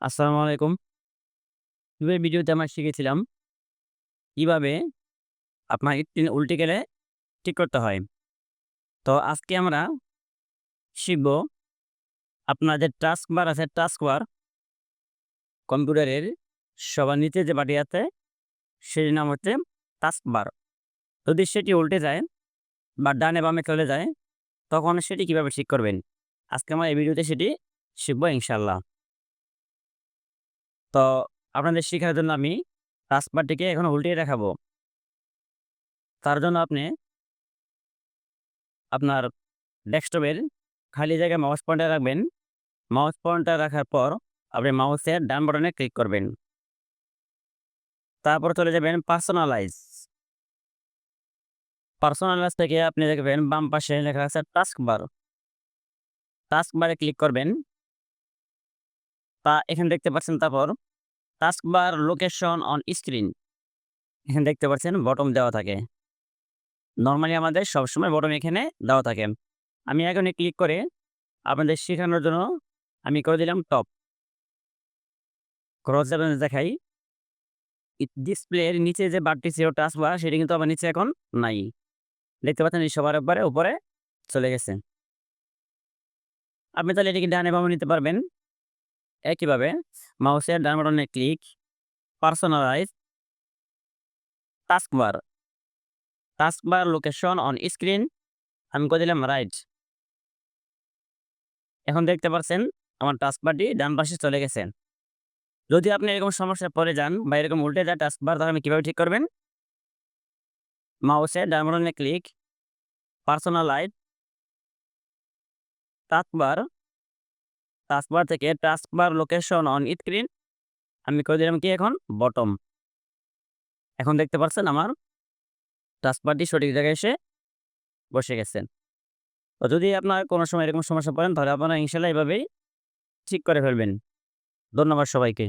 আসসালামু আলাইকুম। পূর্বের ভিডিওতে আমরা শিখেছিলাম কিভাবে আপনার স্ক্রিন উল্টে গেলে ঠিক করতে হয়। তো আজকে আমরা শিখব আপনার যে টাস্ক বার আছে, টাস্ক বার কম্পিউটারের সবার নিচে যে বাটি আছে সেটির নাম হচ্ছে টাস্ক বার। যদি সেটি উল্টে যায় বা ডানে বামে চলে যায় তখন সেটি কিভাবে ঠিক করবেন? আজকে আমরা এই ভিডিওতে সেটি শিখব ইনশাআল্লাহ। তো আপনাদের শেখার জন্য আমি টাস্ক বারটিকে এখন উল্টিয়ে দেখাবো। তার জন্য আপনি আপনার ডেস্কটপের খালি জায়গায় মাউস পয়েন্টার রাখবেন। মাউস পয়েন্টার রাখার পর আপনি মাউসের ডান বাটনে ক্লিক করবেন। তারপর চলে যাবেন পার্সোনালাইজ। পার্সোনালাইজ থেকে আপনি দেখবেন বাম পাশে লেখা আছে টাস্ক বার। টাস্ক বারে ক্লিক করবেন। এখানে দেখতে পাচ্ছেন তারপর task bar location on screen. এখানে দেখতে পাচ্ছেন বটম দেওয়া থাকে। নরমালি আমাদের সবসময় বটম এখানে দেওয়া থাকে। আমি এখানে ক্লিক করে আপনাদের শেখানোর জন্য আমি করে দিলাম টপ। ক্রস আপনাদের দেখাই। ডিসপ্লের নিচে যে বারটি ছিল টাস্ক বার সেটি কিন্তু আবার নিচে এখন নাই। দেখতে পাচ্ছেন এই সবার একবারে উপরে চলে গেছে। আপনি তাহলে এটিকে ডানে বামে নিতে পারবেন। একইভাবে মাউসের ডান বাটনে click, personalize, taskbar, taskbar location on screen আমি করে দিলাম রাইট। এখন দেখতে পাচ্ছেন আমার টাস্কবারটি ডান পাশে চলে গেছে। যদি আপনি এরকম সমস্যায় পড়ে যান বা এরকম উল্টে যায় টাস্কবার তাহলে আপনি কিভাবে ঠিক করবেন? মাউসের ডান বাটনে ক্লিক, পার্সোনালাইজ, টাস্কবার, টাস্কবার থেকে টাস্কবার লোকেশন অন স্ক্রিন আমি করে দিলাম কি এখন বটম। এখন দেখতে পাচ্ছেন আমার টাস্কবারটি সঠিক জায়গায় এসে বসে গেছে। তো যদি আপনার কোনো সময় এরকম সমস্যা পড়েন তাহলে আপনারা ইনশাআল্লাহ এভাবেই ঠিক করে ফেলবেন। ধন্যবাদ সবাইকে।